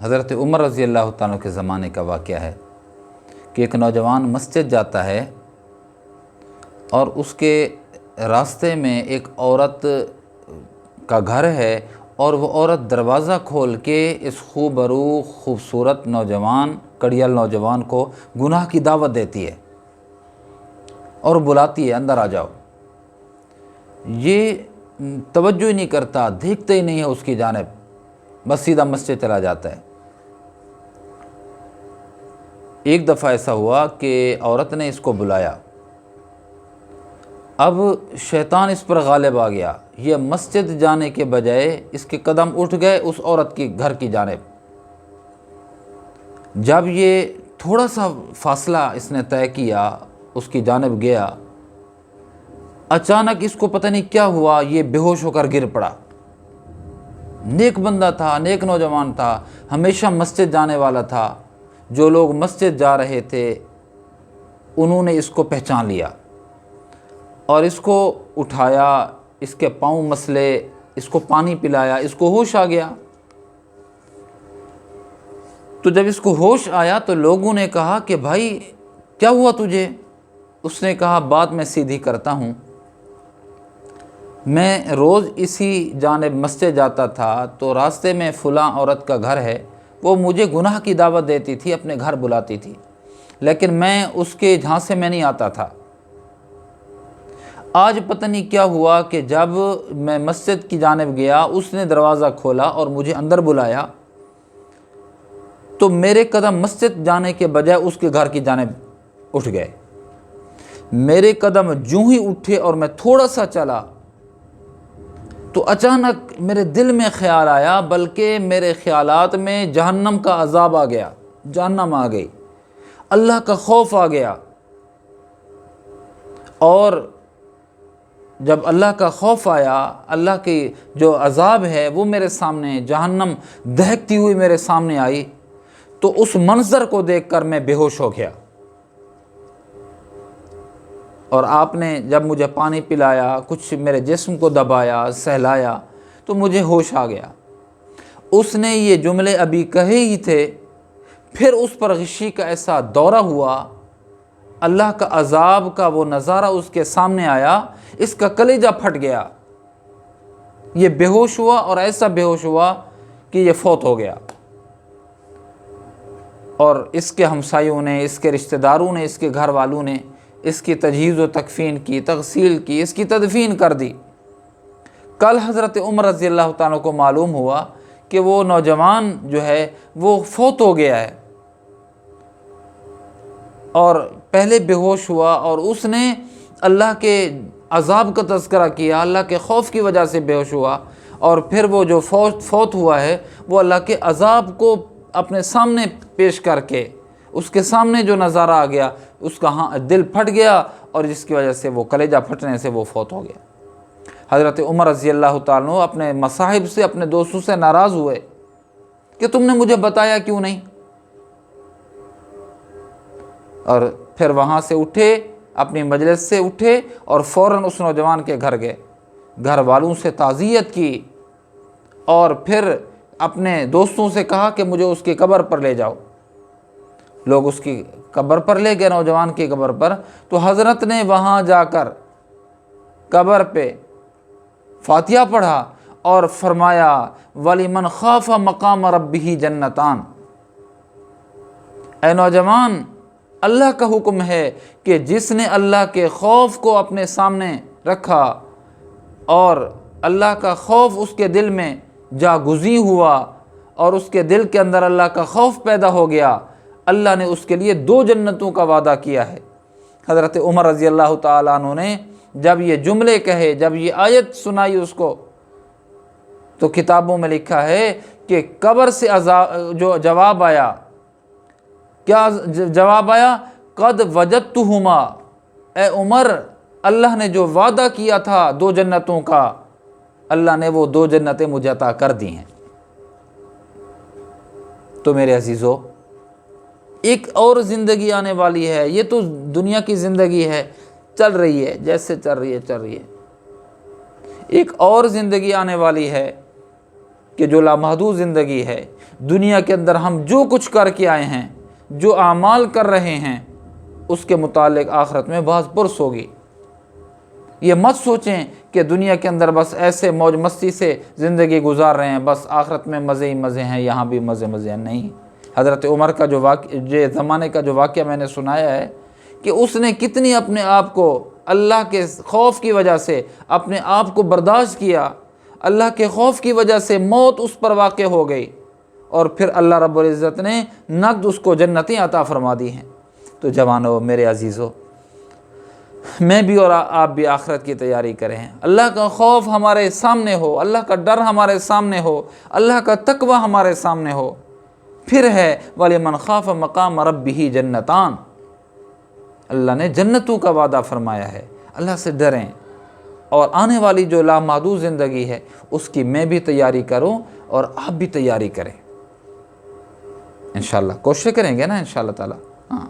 حضرت عمر رضی اللہ تعالیٰ کے زمانے کا واقعہ ہے کہ ایک نوجوان مسجد جاتا ہے اور اس کے راستے میں ایک عورت کا گھر ہے، اور وہ عورت دروازہ کھول کے اس خوبرو خوبصورت نوجوان کڑیال نوجوان کو گناہ کی دعوت دیتی ہے اور بلاتی ہے، اندر آ جاؤ۔ یہ توجہ ہی نہیں کرتا، دیکھتے ہی نہیں ہے اس کی جانب، بس سیدھا مسجد چلا جاتا ہے۔ ایک دفعہ ایسا ہوا کہ عورت نے اس کو بلایا، اب شیطان اس پر غالب آ گیا، یہ مسجد جانے کے بجائے اس کے قدم اٹھ گئے اس عورت کی گھر کی جانب۔ جب یہ تھوڑا سا فاصلہ اس نے طے کیا، اس کی جانب گیا، اچانک اس کو پتہ نہیں کیا ہوا، یہ بے ہوش ہو کر گر پڑا۔ نیک بندہ تھا، نیک نوجوان تھا، ہمیشہ مسجد جانے والا تھا۔ جو لوگ مسجد جا رہے تھے انہوں نے اس کو پہچان لیا اور اس کو اٹھایا، اس کے پاؤں مسلے، اس کو پانی پلایا، اس کو ہوش آ گیا۔ تو جب اس کو ہوش آیا تو لوگوں نے کہا کہ بھائی کیا ہوا تجھے؟ اس نے کہا بات میں سیدھی کرتا ہوں، میں روز اسی جانب مسجد جاتا تھا تو راستے میں فلاں عورت کا گھر ہے، وہ مجھے گناہ کی دعوت دیتی تھی، اپنے گھر بلاتی تھی، لیکن میں اس کے جھانسے میں نہیں آتا تھا۔ آج پتہ نہیں کیا ہوا کہ جب میں مسجد کی جانب گیا، اس نے دروازہ کھولا اور مجھے اندر بلایا، تو میرے قدم مسجد جانے کے بجائے اس کے گھر کی جانب اٹھ گئے۔ میرے قدم جوں ہی اٹھے اور میں تھوڑا سا چلا تو اچانک میرے دل میں خیال آیا، بلکہ میرے خیالات میں جہنم کا عذاب آ گیا، جہنم آ گئی، اللہ کا خوف آ گیا۔ اور جب اللہ کا خوف آیا، اللہ کی جو عذاب ہے وہ میرے سامنے، جہنم دہکتی ہوئی میرے سامنے آئی، تو اس منظر کو دیکھ کر میں بے ہوش ہو گیا۔ اور آپ نے جب مجھے پانی پلایا، کچھ میرے جسم کو دبایا، سہلایا، تو مجھے ہوش آ گیا۔ اس نے یہ جملے ابھی کہے ہی تھے، پھر اس پر غشی کا ایسا دورہ ہوا، اللہ کا عذاب کا وہ نظارہ اس کے سامنے آیا، اس کا کلیجہ پھٹ گیا، یہ بے ہوش ہوا اور ایسا بے ہوش ہوا کہ یہ فوت ہو گیا۔ اور اس کے ہمسایوں نے، اس کے رشتہ داروں نے، اس کے گھر والوں نے اس کی تجہیز و تکفین کی، تغسیل کی، اس کی تدفین کر دی۔ کل حضرت عمر رضی اللہ تعالیٰ کو معلوم ہوا کہ وہ نوجوان جو ہے وہ فوت ہو گیا ہے، اور پہلے بے ہوش ہوا اور اس نے اللہ کے عذاب کا تذکرہ کیا، اللہ کے خوف کی وجہ سے بے ہوش ہوا، اور پھر وہ جو فوت ہوا ہے وہ اللہ کے عذاب کو اپنے سامنے پیش کر کے، اس کے سامنے جو نظارہ آ گیا، اس کا دل پھٹ گیا، اور جس کی وجہ سے وہ کلیجہ پھٹنے سے وہ فوت ہو گیا۔ حضرت عمر رضی اللہ تعالیٰ عنہ اپنے مصاحب سے، اپنے دوستوں سے ناراض ہوئے کہ تم نے مجھے بتایا کیوں نہیں؟ اور پھر وہاں سے اٹھے، اپنی مجلس سے اٹھے اور فوراً اس نوجوان کے گھر گئے، گھر والوں سے تعزیت کی، اور پھر اپنے دوستوں سے کہا کہ مجھے اس کی قبر پر لے جاؤ۔ لوگ اس کی قبر پر لے گئے، نوجوان کی قبر پر، تو حضرت نے وہاں جا کر قبر پہ فاتحہ پڑھا اور فرمایا وَلِمَنْ خَافَ مَقَامَ رَبِّهِ جَنَّتَانِ، اے نوجوان، اللہ کا حکم ہے کہ جس نے اللہ کے خوف کو اپنے سامنے رکھا اور اللہ کا خوف اس کے دل میں جاگزیں ہوا اور اس کے دل کے اندر اللہ کا خوف پیدا ہو گیا، اللہ نے اس کے لیے 2 جنتوں کا وعدہ کیا ہے۔ حضرت عمر رضی اللہ تعالیٰ عنہ نے جب یہ جملے کہے، جب یہ آیت سنائی اس کو، تو کتابوں میں لکھا ہے کہ قبر سے جو جواب آیا، کیا جواب آیا؟ قد وجدتہما، اے عمر، اللہ نے جو وعدہ کیا تھا 2 جنتوں کا، اللہ نے وہ 2 جنتیں مجھے عطا کر دی ہیں۔ تو میرے عزیزو، ایک اور زندگی آنے والی ہے، یہ تو دنیا کی زندگی ہے، چل رہی ہے جیسے چل رہی ہے۔ ایک اور زندگی آنے والی ہے، کہ جو لامحدود زندگی ہے، دنیا کے اندر ہم جو کچھ کر کے آئے ہیں، جو اعمال کر رہے ہیں، اس کے متعلق آخرت میں بحث پرس ہوگی۔ یہ مت سوچیں کہ دنیا کے اندر بس ایسے موج مستی سے زندگی گزار رہے ہیں، بس آخرت میں مزے ہی مزے ہیں، یہاں بھی مزے مزے ہیں۔ نہیں، حضرت عمر کا جو زمانے کا جو واقعہ میں نے سنایا ہے کہ اس نے کتنی اپنے آپ کو اللہ کے خوف کی وجہ سے اپنے آپ کو برداشت کیا، اللہ کے خوف کی وجہ سے موت اس پر واقع ہو گئی، اور پھر اللہ رب العزت نے نقد اس کو جنتیں عطا فرما دی ہیں۔ تو جوانو، میرے عزیزو، میں بھی اور آپ بھی آخرت کی تیاری کریں، اللہ کا خوف ہمارے سامنے ہو، اللہ کا ڈر ہمارے سامنے ہو، اللہ کا تقوی ہمارے سامنے ہو۔ پھر ہے وَلِمَنْ خَافَ مَقَامَ رَبِّهِ جنتان، اللہ نے جنتوں کا وعدہ فرمایا ہے۔ اللہ سے ڈریں، اور آنے والی جو لامحدود زندگی ہے اس کی میں بھی تیاری کروں اور آپ بھی تیاری کریں۔ انشاءاللہ کوشش کریں گے نا انشاءاللہ تعالی۔ ہاں